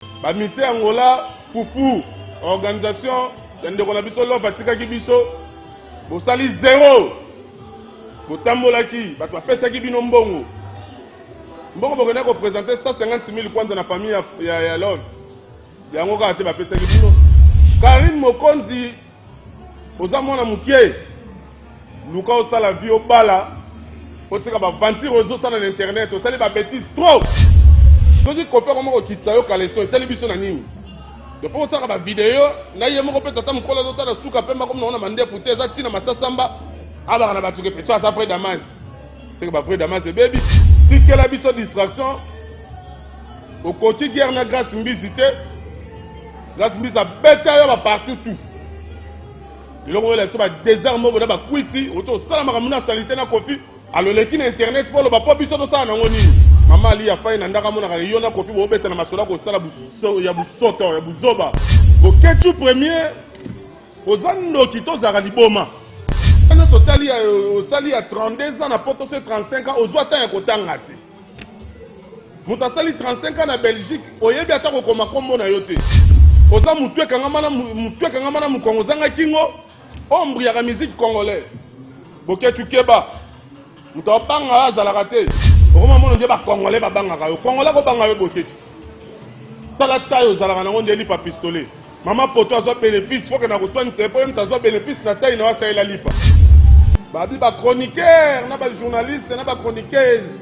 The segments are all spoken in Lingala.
Ba mission Angola fufu organisation yande ko na biso lo fatika ki biso bo sali zéro bo tambola ki ba to pesa ki bino mbongo mbongo bo ko présenter 150 000 kwanza na famille ya love yango ka te ba pesa ki bino Karim Mokonzi oza mwana mukie luka osala vie obala otika ba ventir ozo sala na internet osali ba bêtise trop donc ko faire comment okitsa yo kaleso télévision na nini de fois osala ba vidéo na ye moko pe tata mukola zo tala suka pemba comme na mande futé eza tina masasamba aba na batuke pe ça après Damas c'est que ba après Damas baby si que la biso distraction au quotidien na grâce mbizité grâce mbisa beta yo ba partout tout le logo la so ba désarme bo ba kwiti oto sala makamuna sanité na kofi alo leki na internet pour le ba biso to sala na ngoni mama ali ya fai na ndaka mona ka yona kofi bo beta na masola ko sala buso ya busoto ya buzoba ko ketu premier ozando kitozaka liboma ana totali ya osali ya 32 ans na poto se 35 ans ozwa ta ya kotanga te mutasali 35 ans na Belgique oyebi ata ko koma kombo na yote oza mutu ekanga mana mukongo zanga kingo ombre ya musique congolais boketu keba muto banga azalaka te okoma mono nde ba congolais babangaka yo congolais ko banga yo boketu tala tayo zalaka nango nde lipa pistolet mama poto azwa bénéfice faut que na kotwa nte po yem tazwa bénéfice na tayi na wasaela lipa babi ba chroniqueur na ba journaliste na ba chroniqueuse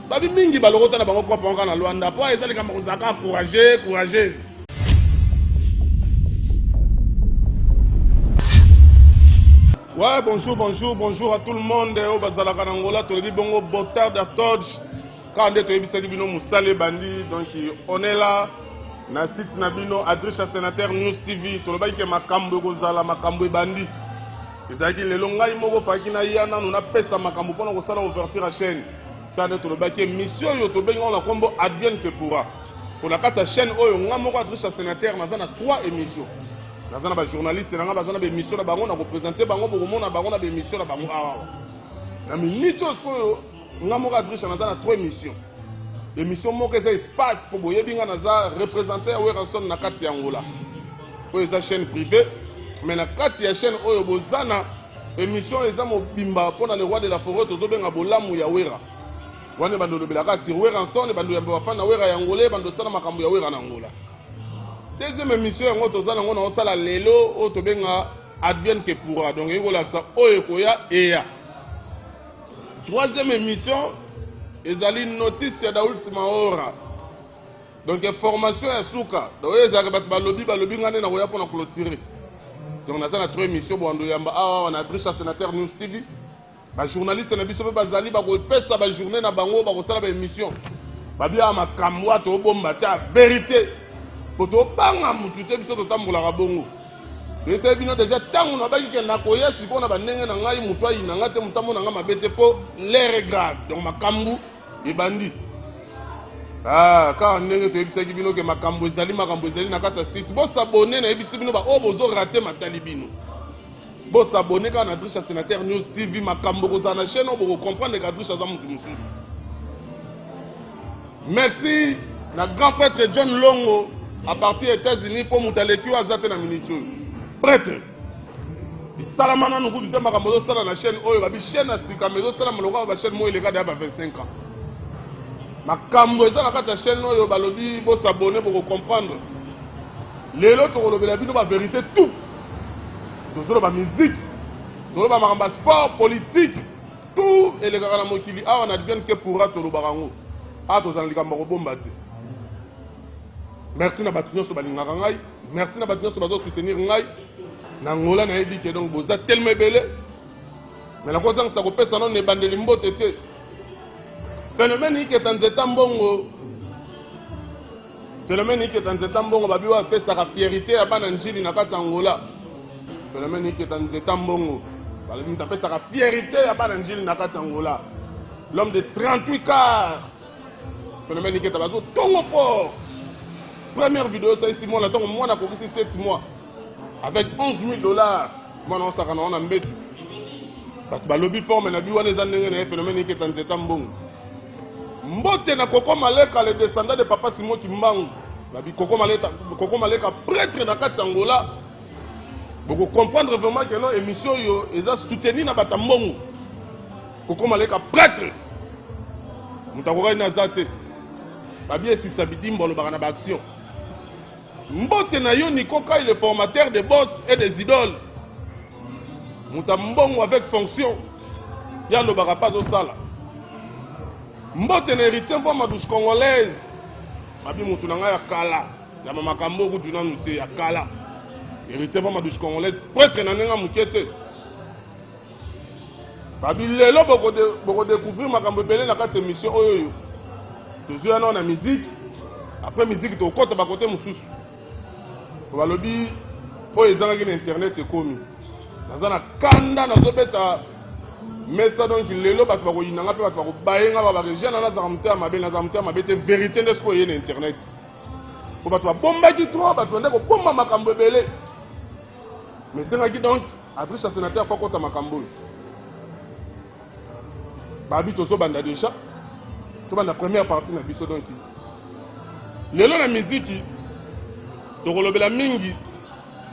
babi mingi balokota na bango kopa na Luanda po ezali kama kozaka courageuse. Ouais, bonjour à tout le monde. Au Bazalaka Angola, tu dis bongo botard d'Artodge. Quand on est au Bissali Bino Moussale Bandi, donc on est là. Na site Nabino, Adricha Sénateur News TV. Tu le bail que Makambo Gozala, Makambo Bandi. Et ça dit les longailles mogo fakina yana, nous n'a pas ça Makambo pendant qu'on s'en ouverture la chaîne. Ça dit tu le bail que mission yo tu bail on la combo advienne que pourra. Pour la carte chaîne oh on a mogo Adricha Sénateur, on a 3 émissions. Bazana ba journaliste na bazana ba émission na bango na représenter bango pour mona bango na ba émission na bango awa na minito so nga mo Adricha na za 3 émissions émission moko eza espace pour boyebi nga na za représenter Weranson na kati ya Angola oyo eza chaîne privée mais na kati ya chaîne oyo bozana émission eza mobimba pona le roi de la forêt tozo benga bolamu ya Wera wane bando lobela kati Weranson bando ya bafana Wera ya Angola bando sala makambo ya Wera na Angola. Deuxième émission yango tozana ngona osala lelo o tobenga advienne que pourra donc ngola sa oyo koya eya. Troisième émission ezali notice ya da ultima hora donc formation ya suka donc ezaka bat balobi ngane na koya pona clôturer donc na sana 3 émission bondo yamba awa na Adricha Sénateur News TV ba journaliste na biso bazali ba ko pesa ba journée na bango ba ko sala ba émission ba bia makamwa to bomba ta vérité poto banga mutu te biso to tambola bongo ese bino déjà tangu na baki ke na koya siko na banenge na ngai mutu ayi na ngate mutambo na ngama bete po l'air grave donc makambu ebandi ka ndenge to ebisa bino ke makambu ezali na kata site bo s'abonner na ebisa bino ba o bozo rater matali bino bo s'abonner ka na Adricha Sénateur News TV makambu ko na chaîne o bo comprendre que Adricha za mutu mususu. Merci na grand prêtre John Longo à partir des États-Unis pour Moutalekio Azate na Minicho. Prêtre. Salamana nous dit makambo sala na chaîne oyo babi chaîne na sika mezo sala maloka ba chaîne mo ile kada ba 25 ans. Makambo eza na kata chaîne oyo balobi bo s'abonner pour comprendre. Lelo to kolobela bino ba vérité tout. Tozolo ba musique, tozolo ba makambo sport, politique, tout et les gars na mokili a on advienne que pourra to lobarango. A tozana likambo ko bomba ti. Merci na batunyo so balingaka ngai, merci na batunyo so bazo soutenir ngai. Na ngola na yebi ke donc boza tellement belé. Mais la cosa ça ko pesa non ne bandeli mbote te. Phénomène yi ke tanzeta mbongo. Phénomène yi ke tanzeta mbongo babi wa pesa ka fierté ya bana njili na kata Angola. Phénomène yi ke tanzeta mbongo. Bali mta pesa ka fierté ya bana njili na kata Angola. L'homme de 38 quarts. Phénomène yi ke tabazo tongo fort. Première vidéo, ça ici, moi, là, on a commencé 7 mois. Avec 11 000 $. Moi, on s'est rendu en embête. Parce que le lobby forme, on a vu les années, phénomène qui est en Zétambong. Mbote na koko maleka, les descendants de papa Simon Kimbangu. babi Koko Maleka prêtre na kati Angola. Vous comprendre vraiment que non émission yo eza soutenir na batambongo. Koko Maleka prêtre. Mutakoka na zate. Babi si sabidimbo lo bakana ba action. Mbote na yo Nikoka il est formateur des boss et des idoles. Mutambongo avec fonction. Ya lo baka pas au sala. Mbote na héritier pour ma douce congolaise. Babi mutu na nga ya kala. Ya mama kambo ku tuna nute ya kala. Héritier pour ma douce congolaise. Prêtre na nga mukete. Babi lelo boko découvrir makambo belé na kati émission oyo. Toujours na musique. Après musique to kota ba côté mususu. Balobi oyo ezangaki na internet ekomi. Naza na kanda nazobeta mesa donc lelo bato bakoyinanga mpe bato bakobayenga babaregia na nazaka motema mabe te vérité nde soki oye na internet po bato babombaki trop bato bande kobomba makambo ebele mais esengaki donc adresse ya sénateur fo kota makambo oyo babi tozobanda déjà tobanda première partie na biso donc lelo na miziki tokolobela mingi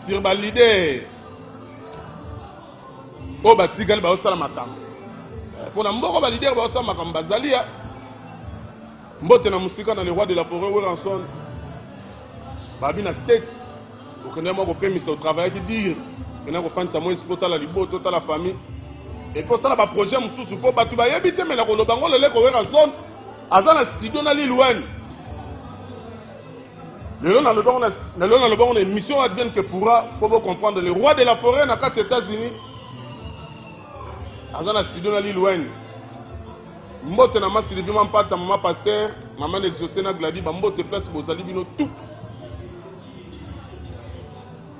sur balider oyo batikali baosala makambo mpona mboko balider baosala makambo bazali ya mbote na mosika na le roi de la forêt Weranson babi na state okende mwa kopemisa otravaillaki dire kena kofandisa mwesi mpo tala liboto tala famille epo osala baprojet mosusu mpo bato bayebi te me na koloba ngo leleko Weranson aza na studio na Lil Wayne. Lelo na lobongo na émission advienne que pourra pour comprendre le roi de la forêt na kati États-Unis. Azana studio na Lil Wayne. Mbote na ma Sylvie Mampata mama pasteur, maman exaucé na Gladi ba mbote place bozali bino tout.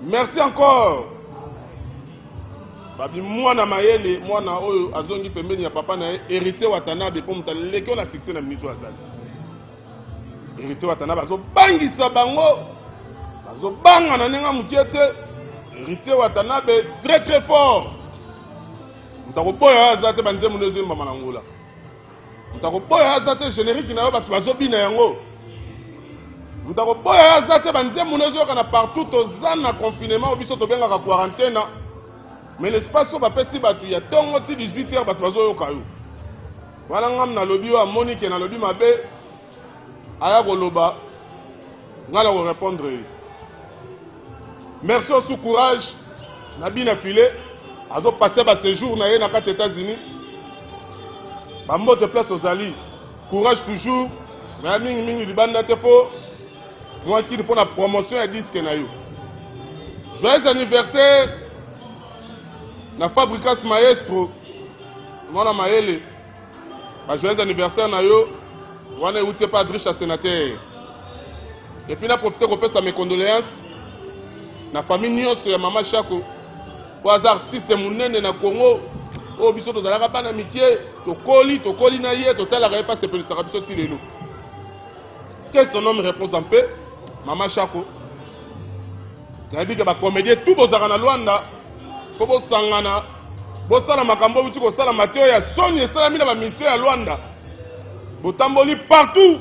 Merci encore. Babi mwana mayele, mwana oyo azongi pembeni ya papa na héritier Watanabe pour mutaleke na succès na minute azali. Héritier Watanabe azobangisa bango. Azobanga na nenga mutiete. Héritier Watanabe très très fort. Mutakopoya azate banze munezo mama na ngola. Mutakopoya azate générique na yo batu bazobina yango. Mutakopoya azate banze munezo kana partout ozana confinement obiso tobenga ka quarantaine. Mais l'espace va pesi batu ya tongo ti 18h batu bazoyoka yo. Wana ngam na lobi wa Monique na lobi mabe aya koloba ngala ko répondre. Merci au courage nabi na filé azo passer ba séjour na ye na kati États-Unis. Ba mbote place aux ali. Courage toujours. Mais mingi libanda te fo. Moi qui pour la promotion ya disque na yo. Joyeux anniversaire na Fabricas Maestro. Mwana maele. Ba joyeux anniversaire na yo. Wana eutie pas riche à sénateur. Et puis na profiter ko pesa mes condoléances na famille nyonso ya mama Chako. Pour les artistes munene na Congo, au biso to zalaka bana mitie, to koli na ye, to tala pas se peut sera biso tilelo. Qu'est-ce son nom répond en paix? Mama Chako. Ça dit que ba comédien tout bozaka na Luanda, ko bo sangana, bo sala makambo uti ko sala Mateo ya Sony sala mina ba mission ya Luanda. Bo tamboli partout.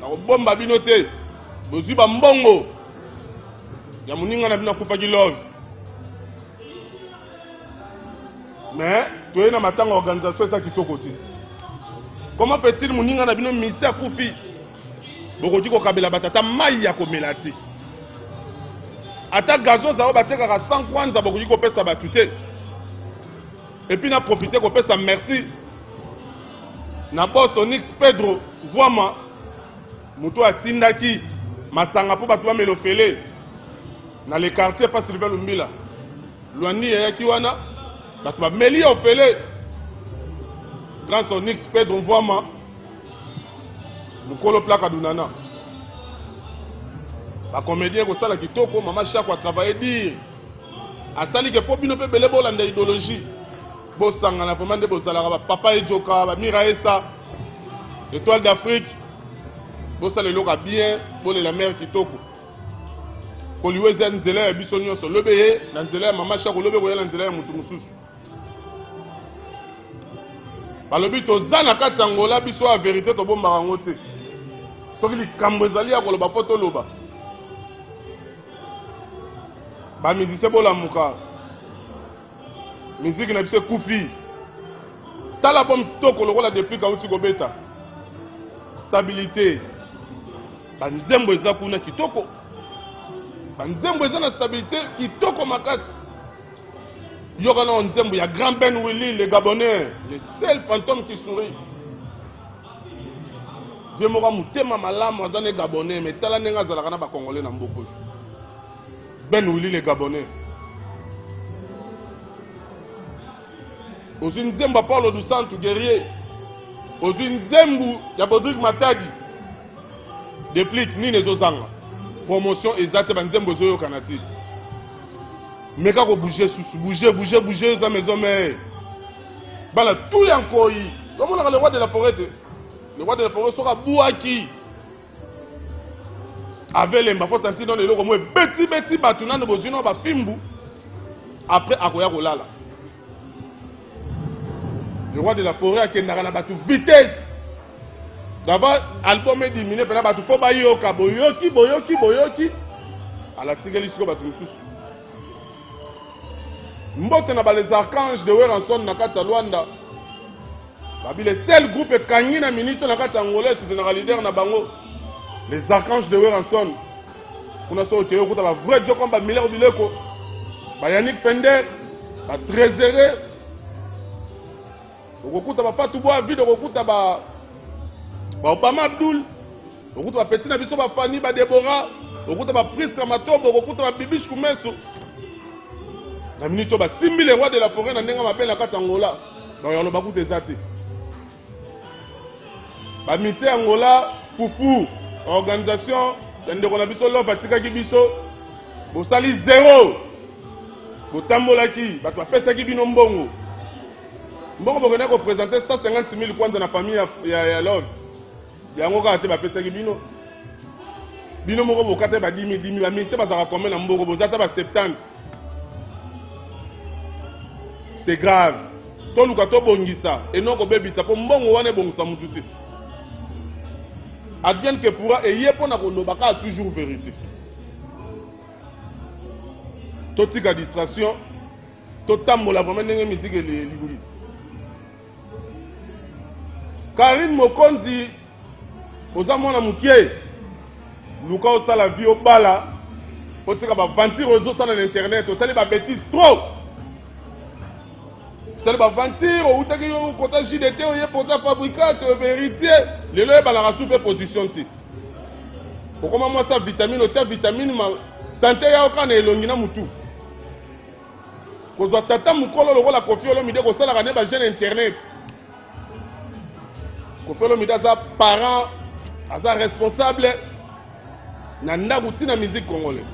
Na ko bomba binote. Bo ziba mbongo. Ya muninga na bina kufa ki love. Mais tu es dans ma tanga organisation ça qui te côté. Comment peut-il muninga na bino mission kufi? Boko diko kabela batata maya ko melati. Ata gazon za bateka ka 100 kwanza boko diko pesa batute. Et puis na profiter ko pesa merci. Na boss Onyx Pedro Voama muto atindaki masanga po batu ba melofele. Na les quartiers pas Sylvain Lumbila. Luani yaki wana batu ba meli ofele. Grâce au Onyx Pedro Voama mukolo plaka dunana. Ba comédien ko sala kitoko mama Chako a travaillé dire. Asali ke po bino pe bele bolanda idéologie. Bo sangana vraiment de bo sala ba papa ejoka ba Miraesa Étoile d'Afrique. Bo sala loka bien bo la mère kitoko. Ko liweza nzela ya biso nyonso lobeye na nzela ya mama Chako lobe ko ya nzela ya mutu mususu. Balobi tozana kati Angola biso a vérité to bomba ngote. Soki likambo ezali ya koloba poto loba. ba musicien bola muka musique na biso kufi tala bom toko lokola depuis kauti kobeta stabilité banzembo eza kuna kitoko banzembo eza na stabilité kitoko makasi yoka na nzembo ya Grand Ben Willy le Gabonais le seul fantôme qui sourit je moka mutema malamu azane Gabonais mais tala nenga zalaka na ba Congolais na mboko Ben Willy le Gabonais Aux nzembo Paulo du Santo guerrier aux nzembo ya Bodrick Matadi déplique ni nezozanga promotion exacte banzembo zoyo kanati meka ko bouger sous bouger za maison mais bala tout yankoi comme on a le roi de la forêt sera bouaki avec les mbafo sentir dans les loko moi beti batuna no bozino ba fimbu après akoya kolala le roi de la forêt a kendaka na batu vitesse d'abord album est diminué pena batu fo bayoka boyoki ala tigeli siko batu mususu mbote na ba les archanges de Weranson na kati ya Luanda babi le seul groupe kangi na minute na kati ya Angola c'est le leader na bango les archanges de Weranson kuna so teo kuta ba vrai dio comme ba Miller Bileko ba Yannick Pender ba Trésoré okuta ba Fatou Bois vide okuta ba Obama Abdul okuta ba petit na biso ba Fanny ba Deborah okuta ba Prisca Matobo okuta ba Bibiche Kumeso na minute ba simbi le roi de la forêt na ndenga mabele na kati Angola ba yolo ba kuta ezati ba mité Angola fufu organisation ndeko na biso lo batika ki biso bosali 0 botambolaki bato bapesaki bino mbongo mbongo bokende ko présenter 150 000 kwanza na famille ya love yango kaka te bapesaki bino moko bokate ba 10 000 baministre bazaka combien na mbongo bozata ba 70 c'est grave toluka tobongisa enoko bebisa po mbongo wana ebongisa mutu te advienne que pourra eye pona kolobaka toujours vérité totika distraction totambola vraiment ndenge musique elingi Karine Mokonzi oza mwana mukie luka osala vie obala otika ba venture ozosala na internet osali ba bêtise trop osali ba venture outaki yo kota JDT oye pota fabrication vérité lelo ebalaka soupe position te okoma mwasa vitamine otia vitamine ma santé ya okana elongi na mutu kozwa tata mukolo lokola Koffi Olomide kosalaka ne ba jeune internet Koffi Olomide aza parent aza responsable na ndaku tina musique congolais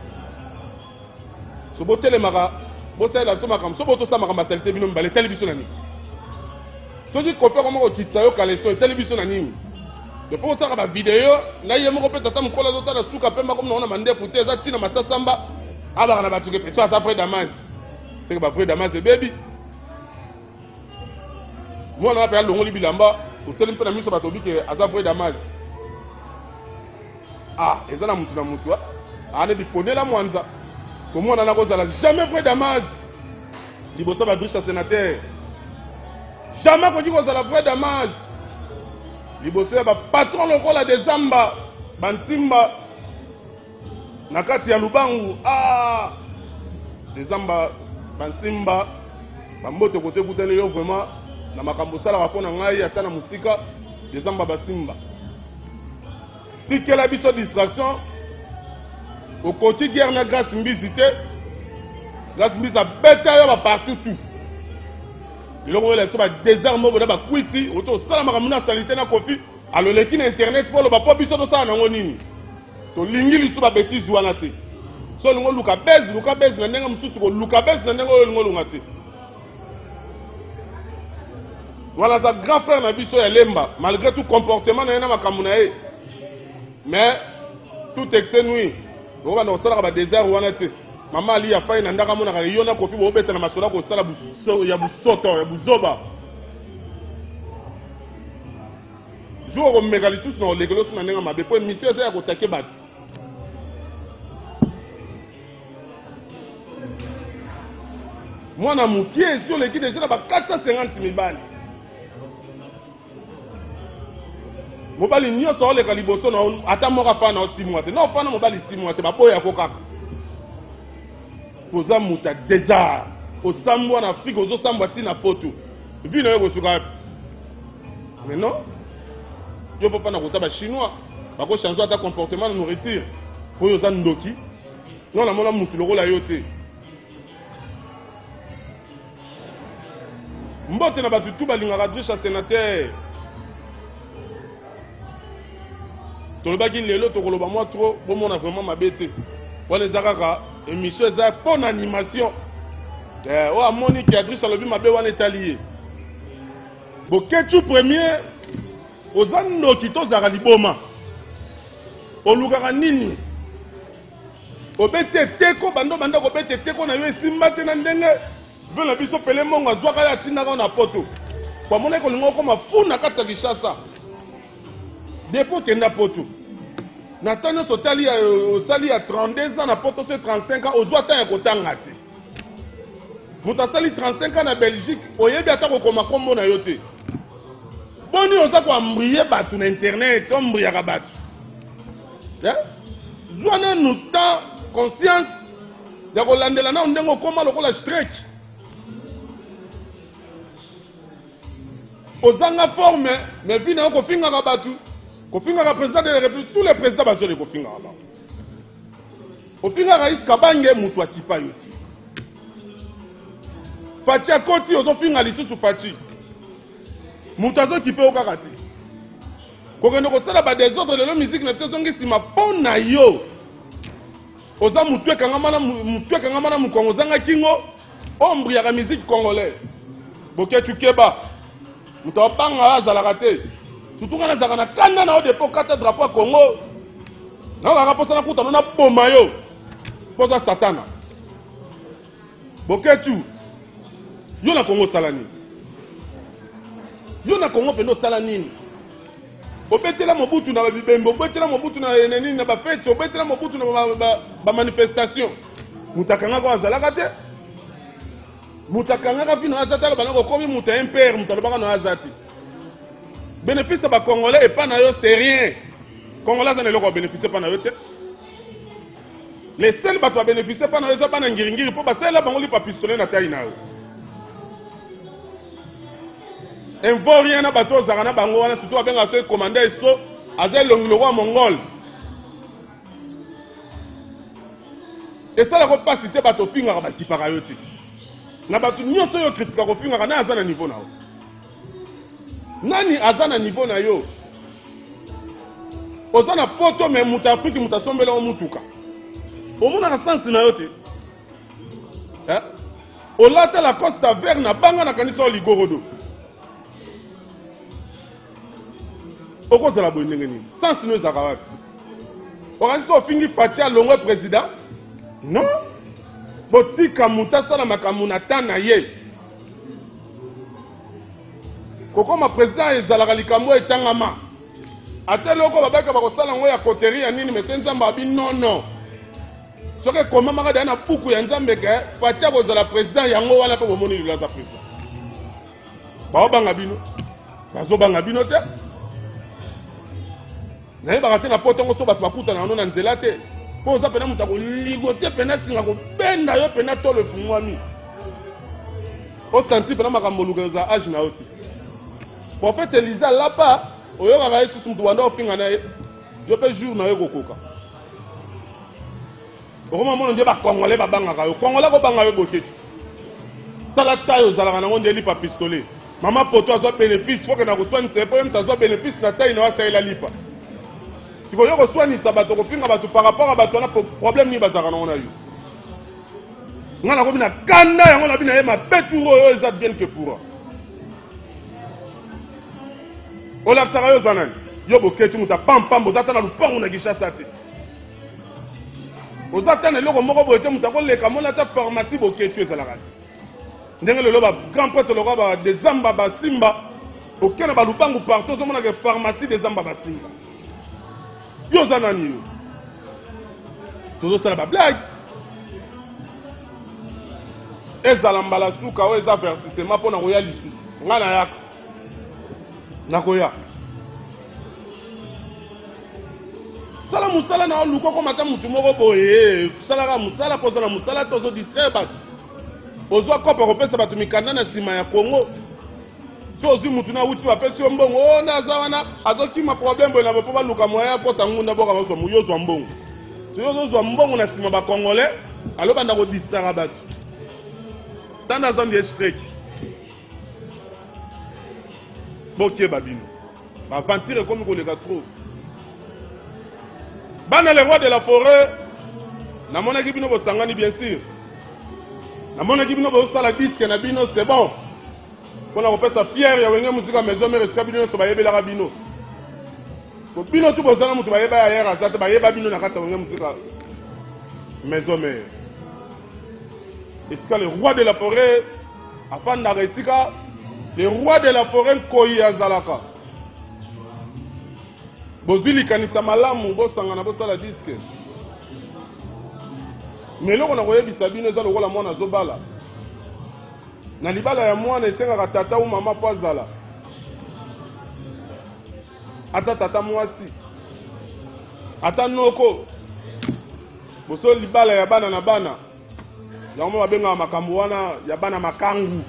so botelemaka bosalela biso makambo so botosamaka basalite bino mibale etali biso na nini soki Koffi okoma kokitisa yo kaleso etali biso na nini defo osalaka bavideo na ye moko mpe tata mokolo azotala suka pemba komi naona mandefu te eza ntina masasamba abaka na bato ke peto aza vrai damas seke ba vrai damas ebebi mwana wape alongoli bilamba oteli mpe na miso bato obike aza vrai damas eza na mutu ane biponela mwanza komona na kozala jamais vrai damas liboso badrisha sénateur jamais koki kozala vrai damas liboso ya bapatron lokola de zamba bantimba na kati ya lubangu de zamba bansimba bambote kote kutele yo vraiment na makambo salaka mpo na ngai ata na musika de zamba basimba tikela biso distraction okoti guerre na Grace Mbizi te Grace Mbizi abeta yo bapartout tout eloko oyo biso badésarme oboda bakwiti oto osala makambo na salite na Koffi aloleki na internet mpo oloba mpo biso tosala nango nini tolingi lisu babétise wana te so olingo luka bese na ndenge mosusu koluka bese na ndenge oyo olingo olunga te wana aza grand frère na biso ya lemba malgré tout comportement na ye na makambo na ye mais tout excès nuit okobanda kosalaka badésert wana te mama ali afai na ndaka amonaka yo na Koffi boobeta na masola kosala ya busoto ya buzoba jour okomeka lisusu na olekeli oso na ndenge mabe mpo émission eza ya kotake bato Moi, na moukié sur l'équipe déjà na 450 000 balles. Mobali nyonso oleka liboso na ata moko fa na 6 mois te. Non fa na mobali 6 mois te ba boya ko kaka. Poza muta déjà. Au sambwa na Afrique ozo sambwa ti na poto. Vi na yo suka. Mais non. Yo faut pas na kota ba chinois. Ba ko changer ta comportement de nourriture. Ko yo za ndoki. Non la mona mutu lokola yo te. Mbote na batu tu balingaka drisha sénateur. Tolobaki lelo tokoloba moi trop bomona vraiment mabete. Wana ezakaka émission eza pour animation. O amoni ki adresse alobi mabe wana etalié. Boketu premier ozando kitozaka liboma. Olukaka nini? Obete teko bando ko bete teko na yo esimba te na ndenge. Vela biso pele mongo azwaka ya tinaka na poto. Kwa mona ko lingo ko mafuna kata Kishasa. Depo kenda poto. Natana sotali osali ya 32 ans na poto c'est 35 ans ozwa ta ya kotanga te. Muta sali 35 ans na Belgique oyebi ata ko koma kombo na yo te. Boni oza ko ambrier batu na internet, ombriaka batu. Zwana nuta conscience ya kolandela na ndengo koma lokola strike. Ozanga forme mais vina ko finga ka batu. Kofinga ka président de la République, tous les présidents bazo de kofinga là. Kofinga Raïs Kabange mutu akipa yoti. Fati akoti ozo finga lisusu Fati. Mutazo kipe okakati. Kokendo ko sala ba désordre de la musique na tsongi sima pona yo. Oza mutu ekanga mana mukongo zanga kingo ombri ya musique congolais. Boketu keba. Mutopanga azala te. Surtout quand on a kanda na odepo kata drapeau Congo. Na ka posa na kuta na boma yo. Posa satana. Boketu. Yo na Congo salani. Yo na Congo pendo salani. Obetela mobutu na bibembo, obetela mobutu na nini na ba fête, obetela mobutu na ba manifestation. Mutakanga ko azalaka te. Mutakanga ka fino azatala banako komi muta impère mutalobaka na azati. Bénéfice de Congolais et pas na yo c'est rien. Congolais ça ne leur bénéficie pas na yo te. Les seuls bato bénéficier pas na yo ça pas na ngiringiri pour parce que là bango li pas pistolet na taille na yo. Rien na bato zakana bango wana surtout abenga ce commandant esto azel le roi mongol. Et ça la ko pas citer bato finga ba kipaka yo te. Na bato nyoso yo critique ko finga na azana niveau na yo. Nani azana niveau na yo? Ozana poto me mutafiki mutasombela mutuka. Omuna na sens na yo te. Olata la Costa Vert na banga na kanisa ligorodo. Okozala boy ndenge nini? Sens no ezaka wapi? Okanisa ofingi Fatia longwe président? Non. Botika mutasala makamuna tana ye. Koko ma président ezalaka likambo etangama. Ateloko babaka bakosala ngo ya koterie ya nini mais nzamba abi non. Soke koma maka dana puku ya nzambe ke Fatia kozala président yango wana pe bomoni lilaza président. Ba banga bino. Bazo banga bino te. Na yeba kate na potongo so batu bakuta na nona nzela te. Po za pena mutako ligote pena singa ko benda yo pena tole fumwami. O senti pena makambo lukaza age na oti. Prophète Elisa là-bas, au lieu de tout le monde, je peux jour na kokoka. Au moment où on dit que Congolais va banga, Congolais va banga yo boketi. Tala taille aux alagana on dit pas pistolet. Maman pour toi soit bénéfice, faut que na reçoive c'est pas même soit bénéfice na taille na ça la lipa. Si vous reçoit ni sabato ko finga bato par rapport à bato na problème ni bazarana on a eu. Ngana ko bina kanda yango na bina yema beturo yo eza bien que pour. Ola tsara yo zanan yo boketu muta pam bozata na lupango na Kishasa te. Ozata na loko moko boete muta ko leka mona ta pharmacie boketu ezalaka te. Ndenge lelo ba grand prêtre loko ba des zamba ba simba okena ba lupango partout zo mona ke pharmacie des zamba ba simba. Yo zanani yo. Tozo sala ba blague. ezala mbala suka o eza avertissement mpona koya lisusu nga nayaka nakoya sala musala na oluka okomata mutu moko boye salaka musala mpo ozala musala te ozodistraire bato ozwa kopa kopesa bato mikanda na nsima ya kongo so ozwi mutu na wuti bapesi yo mbongo o naza wana azokima problème boye na bo mpo baluka moya akota ngunda boka bazwa yozwa mbongo so yo ozozwa mbongo na nsima bakongolais alo banda kodistraire bato tanda aza ndi estreki bokeba bino baaventure ekomi koleka trop bana le roi de la forêt namonaki bino bosangani bien sûr namonaki bino bosala diske na bino c'est bon mpona kopesa fiere ya wenge mosika maison mare esika bino nyonso bayebelaka bino po bino tu bozala moto bayeba ya yere aza te bayeba bino na kati ya wenge mosika maison mare esika le roi de la forêt afandaka esika le roi de la forêt nkoyi azalaka bozwi likanisa malamu bosangana bosala diske me eloko na koyebisa bino eza lokola mwana azobala na libala ya mwana esengaka tata ou mama mpo azala ata tata mwasi ata noko boso libala ya bana na bana yango babengaka makambo wana ya bana makangu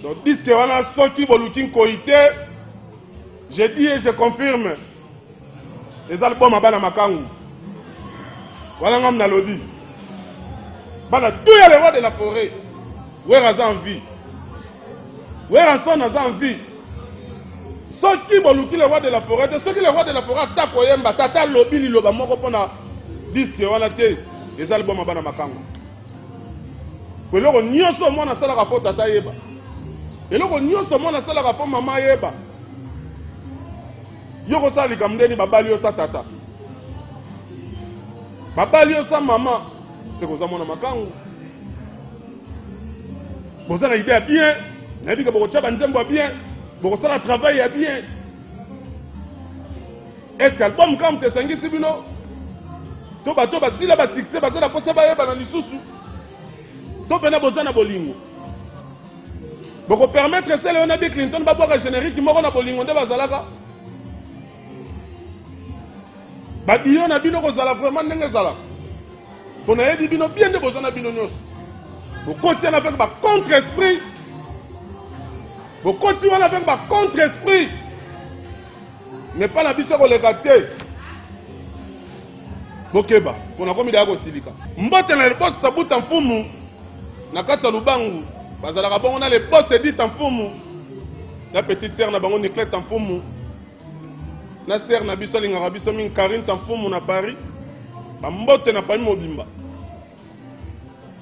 donc diske wana soki boluki nkoyi te je dis et je confirme eza liboma bana makangu wana ngam nalobi bana tout ya le roi de la forêt were aza en vie were son aza en vie soki boluki le roi de la forêt te soki le roi de la forêt ata koyemba tata alobi liloba moko mpona diske wana te eza liboma bana makangu eloko nyonso mwana asalaka fo tata yeba eloko nyonso mwana asalaka fo mama yeba yo kosala likambo ndeni babali yo sa tata babali yo sa mama sekoza mwana makangu boza na ide ya bien nayebika bokotya banzembo ya bien bokosala travail ya bien eske album kamte esangisi bino to bato basila basikse baza na posa bayeba na lisusu to pena boza na bolingo bokopermettre sele yo na Bill Clinton babwaka générique moko na bolingo nde bazalaka babiyo na bino kozala vraiment ndenge ezala mpo nayebi bino bien nde boza na bino nyonso bokoti wana avec bacontre esprit bokoti wana avec bacontre esprit nepa na biso koleka te bokeba mpo nakomi daya kosilika mbote na lebos sabuta mfumu na kati ya lubangu bazalaka bongo na lebos edita mfumu na petite sere na bango Niclette mfumu na sere na biso alingaka biso mingi Karine mfumu na Paris bambote na pami mobimba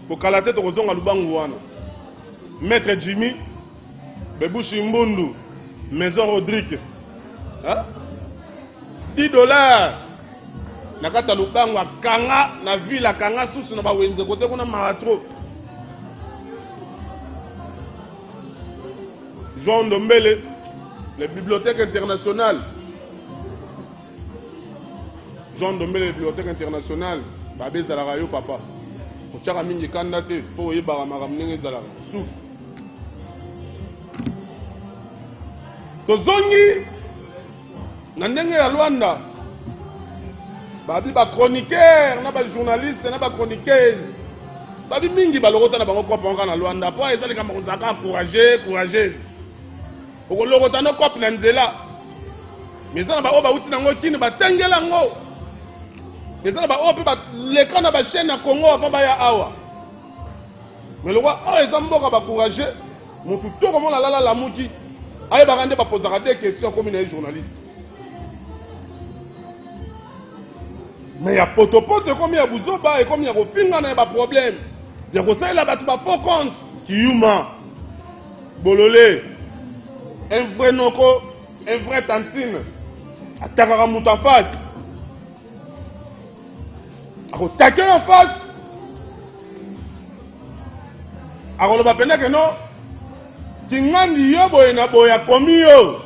kokala te tokozonga lubangu wana maître Jimmy Bebushi Mbundu Maison Rodrigue $10 na kati ya lubangu akanga na ville akanga susu na bawenze kote kuna maratro Jean Ndombele les bibliothèques internationales Jean Ndombele les bibliothèques internationales babezalaka yo papa otyaka mingi kanda te mpo oyebaka makambo ndenge ezalaka susu tozongi na ndenge ya Luanda babi bachroniqueur na bajournaliste na bachroniqueuse babi mingi balokota na bango kopa nga na Luanda mpo eza likambo kozalaka courageuse okolokota no kope na nzela meza na baoyo bauti nango kini batengela ngo meza na baoyo mpe baleka na bachaine ya Congo avant baya awa melokwa oyo eza mboka bacourage motu to komona lala lamuki ayebaka nde bapozaka te question komi na ye journaliste me ya potopoto ekomi ya buzoba ekomi ya kofingana ya baproblème ya kosalela bato bafaux compte kiyuma bolole un vrai noko un vrai tantine atakaka moto en face akotake en face akoloba pendeke no kingandi yo boye na boye akomi yo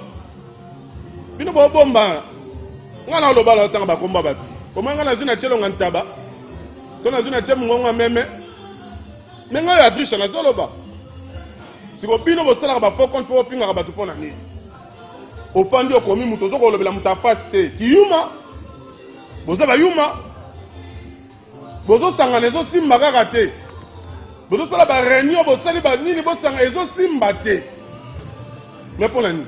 bino bobomba nga na olobala otanga bakomba bato koma nga nazwi na tyelonga ntaba to nazwi na tye mongongo meme Mais nga ya triche na zoloba. Siko bino bosala ba faux compte pour pinga ba tupona ni. Ofandi okomi muto zo ko lobela muta faste. Kiyuma. Boza ba yuma. Bozo sangana ezo simba kaka te. Bozo sala ba réunion bosali ba nini bosanga ezo simba te. Mais pour la nuit.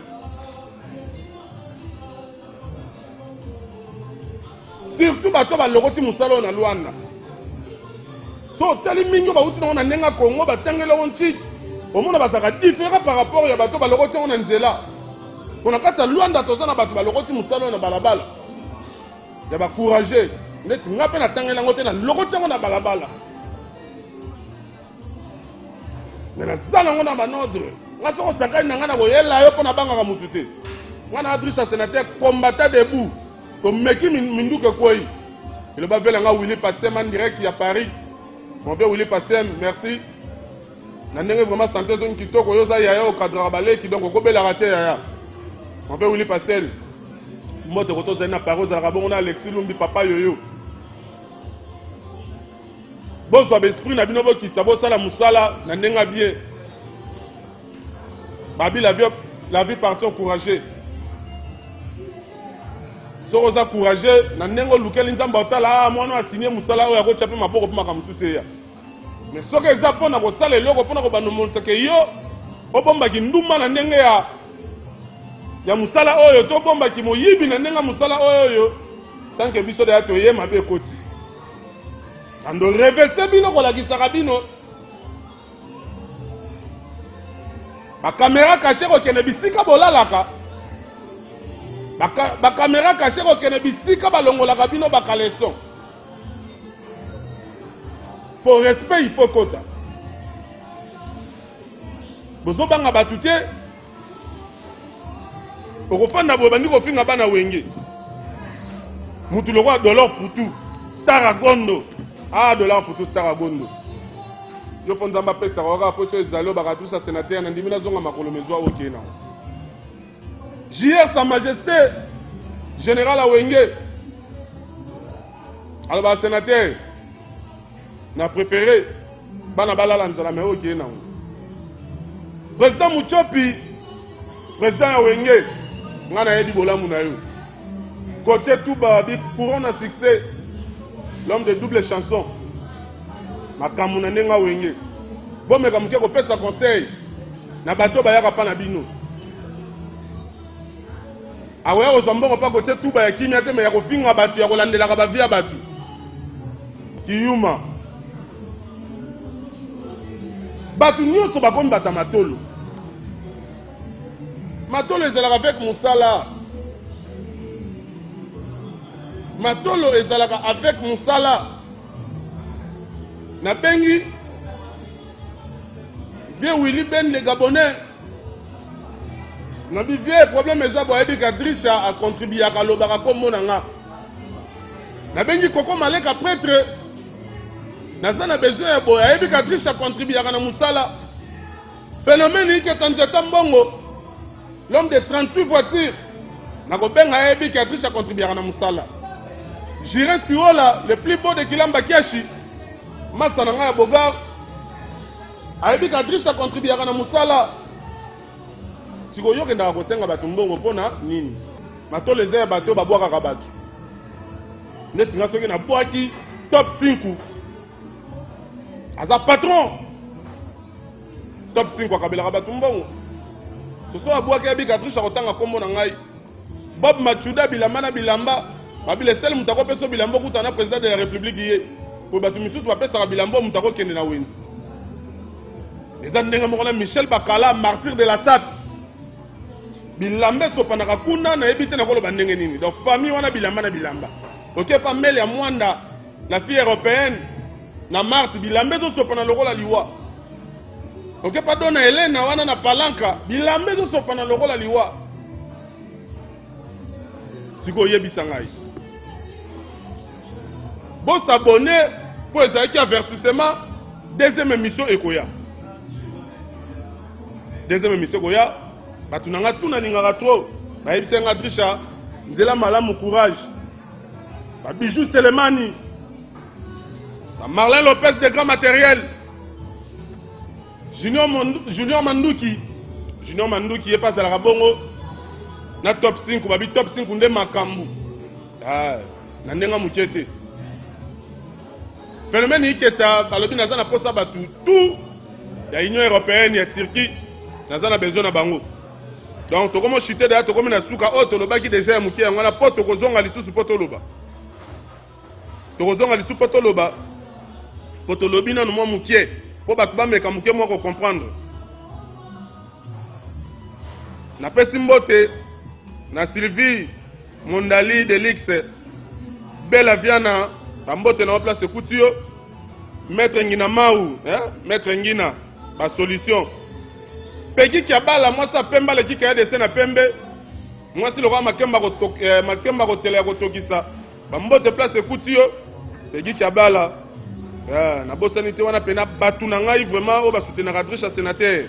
Surtout bato ba lokoti musalo na Luanda. So tali mingo ba uti na nenga Congo ba tangela onti. Omona bazaka différent par rapport ya bato ba lokoti na nzela. Kona kata Luanda tozana bato ba lokoti musalo na balabala. Ya ba courager. Neti ngape na tangela ngote na lokoti na balabala. Mais na zana ngona ba nordre. Nga soko sakani na ngana boyela yo pona banga ka mutu te. Ngana adrisa sénateur combattant debout. Comme meki minduke koi. Il va faire nga Willy Passem en direct à Paris. Mon père Willy Passem, merci. Nandenge vraiment santé zone kitoko yo za yaya au cadre balé qui donc ko bela raté yaya. Mon père Willy Passem. Moi te retourne na Paris za rabon na Alexis Lumbi papa yoyo. Bon so esprit na bino bo kitabo sala musala na ndenga bien. Babi la vie partie encouragée. Soza courageux, na nengo lukeli nzamba otala mwana a signé musala oyo ko chape maboko poma ka mutusi ya. Mais soka ezapo na ko sala eloko pona ko bano monta ke yo obomba ki nduma na ndenge ya musala oyo to bomba ki moyibi na ndenga musala oyo tanke biso da to ye mabe koti. Ando reveste bino ko la kisaka bino. Ba caméra cachée ko kene bisika bolalaka. Ba caméra cachée ko kene bisika balongola bino ba kaleson. Pour respect il faut kota. Bozo banga batute. Okofanda bo bandi ko finga bana wenge. Mutu lokwa dollar putu. Staragondo. Ah dollar putu Staragondo. Yo fonza mba pesa waka poso ezalo baka tout ça sénateur na ndimina zonga makolo mezwa okena. JR sa majesté général Awenge. Alors ba sénateur na préféré bana balala nzala me okena. Président Muchopi président Awenge ngana yedi bolamu na yo. Côté tout babi pour un succès l'homme de double chanson. Makamuna nenga wenge bomeka muke ko pesa conseil na bato bayaka pa na bino awe ozamboko pa kote tuba ya kimia te me ya kofinga batu ya kolandelaka ba via batu kiyuma batu nyonso bakomi bata matolo matolo ezalaka avec musala matolo ezalaka avec musala. Na bengi vieux Willy Ben les Gabonais na bi vieux problème ezabo ebi kadrisha a contribuer à kalobaka comme monanga na bengi koko maleka prêtre na zana besoin bo ebi kadrisha contribuer à na musala phénomène que tanzeta mbongo l'homme de 38 voitures na ko benga ebi kadrisha contribuer à na musala Jires Kiola le plus beau de Kilamba Kiashi Masa na nga ya bogar ayebi kadrisha contribuer na musala siko yo kenda ko senga batu mbongo pona nini matole ze bato babwaka ka batu neti nga soki na bwaki top 5 aza patron top 5 akabela ka batu mbongo soso abwaki ayebi kadrisha kotanga kombo na ngai Bob Machuda bilamba na bilamba babile sel mutako peso bilamba kutana président de la république ye pour batu misusu bapesaka bilambo mutako kende na wenzi eza ndenge moko na Michel Bakala martyr de la SAT bilamba esopanaka kuna nayebi te nakoloba ndenge nini donc famille wana bilamba na bilamba okepa mele ya mwanda la fille européenne na Marthe bilamba ezosopana lokola liwa okepa dona Helena wana na Palanka bilamba ezosopana lokola liwa siko oyebisa ngai bon s'abonner pour ezalaki avertissement deuxième émission ekoya batu nanga tuna ningaka trop bayebisa nga Trisha nzela malamu courage Bijou Selemani Marlène Lopez de grand matériel Junior Manduki est passé à la bongo na top 5 babi top 5 nde makambu na ndenga muchete phénomène iketa balobi naza na posa batu tout ya Union européenne ya Turquie naza na besoin na bango donc tokomo chité da tokomi na suka o tolobaki déjà ya muke yango na po tokozonga lisusu po toloba po tolobi nanu mwa muke po bato bameka muke moko comprendre na pesi mbote na Sylvie Mondali Delix Bella Viana bambote na place Kutio Maître Ngina Mau Maître Ngina ba solution peki kia bala mwasa pemba le kika ya dese na pembe mwasi lokwa makemba kotele ya kotokisa bambote place Kutio peki kia bala na bosani te wana pena batu na ngai vraiment o basoutenaka triche sénateur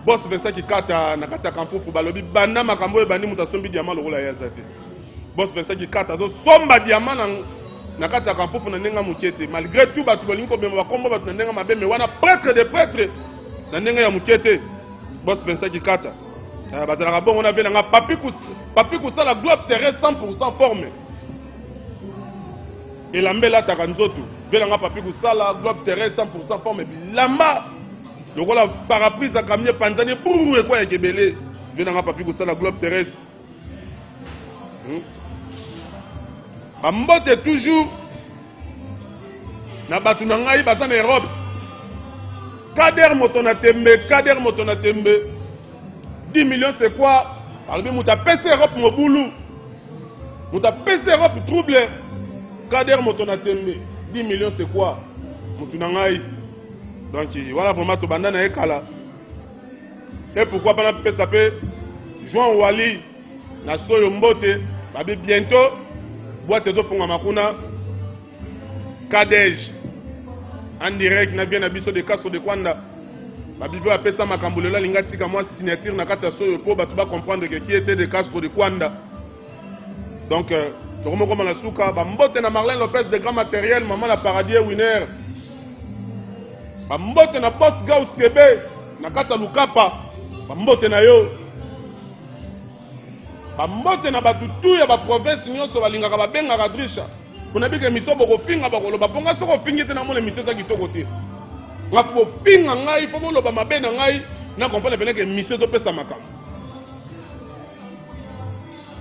boss Vincent Kikata na kata kampufu balobi banda makambo e bandi muta sombi diamant lokola ya zate boss Vincent Kikata zo somba diamant na kata kampufu na nenga mukete malgré tout batu bolingi ko bemba bakombo batu na nenga mabe me wana prêtre de prêtre na nenga ya mukete boss Vincent Kikata bazalaka bongo na vela nga papi kusala globe terrestre 100% forme elambela taka nzoto vela nga papi kusala globe terrestre 100% forme bilamba lokola paraprise à camion panzani pour et quoi ekebele vena nga papi ko sala globe terrestre bambote toujours na batu na ngai baza na Europe kader moto na tembe 10 millions c'est quoi albi muta pese Europe mobulu muta pese Europe trouble kader moto na tembe 10 millions c'est quoi mutu na ngai. Donc voilà vraiment to banda na ekala et pourquoi pas na pesa pe Joan Wali na soyo mbote babi bientôt boîte zo fonga makuna Kadej en direct na bien na biso de Castro de Kwanda babi va pesa makambulela linga tika moi signature na kata soyo po batu ba comprendre que qui était de Castro de Kwanda donc tokomo koma na suka ba mbote na Marlène Lopez de grand matériel maman la paradis winner bambote na boss Gauss Kebe na kata lukapa bambote na yo bambote na batutu ya ba province nyonso balingaka babengaka drisha kuna bike miso boko finga bakoloba ponga soko fingi te na mona miso za kitoko te ngapo finga ngai fo boloba mabe na ngai na comprendre pele que miso to pesa makambo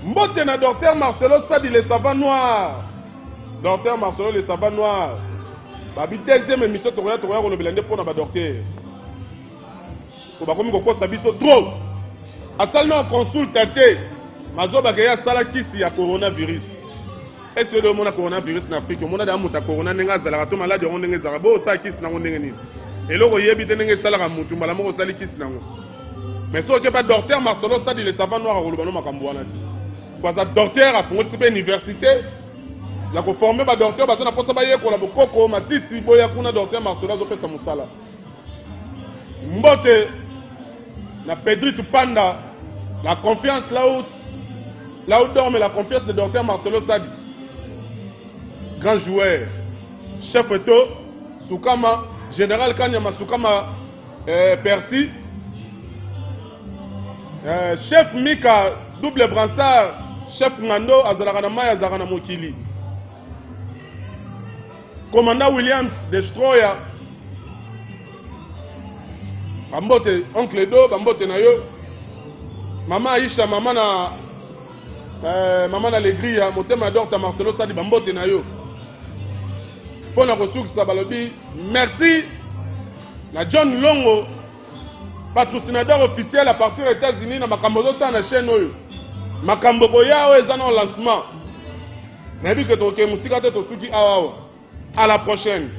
mbote na docteur Marcelo Sadi le savant noir docteur Marcelo le savant noir babi deuxième émission tokoya kolobela nde pona ba docteur ko bakomi kokosa biso trop asalina consultate mazoba ke ya sala kisi ya coronavirus est-ce que mona coronavirus na Afrique mona da muta corona nenga zala to malade on ndenge zara bo sa kisi nango ndenge nini eloko yebi te ndenge sala ka mutu mbala moko sali kisi nango mais so ke ba docteur Marcelo Sadi le savant noir koloba no makambo wana ti kwa za docteur a fongoli pe université la ko former ba docteur ba na posa ba ye ko la bokoko matiti boya kuna docteur Marcelo zo pesa musala mbote na Pedri Tupanda la confiance là où dorme la confiance de docteur Marcelo Sadi grand joueur chef Eto Soukama général Kanyama Soukama Percy chef Mika double brassard chef Ngando azalaka na maya azalaka na mokili commandant Williams destroyer bambote oncle Do bambote na yo mama Aisha mama na Legria motema docteur Marcelo Sadi bambote na yo pona kosukisa balobi merci na John Longo patrocinateur officiel à partir des États-Unis na makambo zo na chaîne oyo makambo boya o ezana lancement na bi que to ke musika te to suki awa à la prochaine.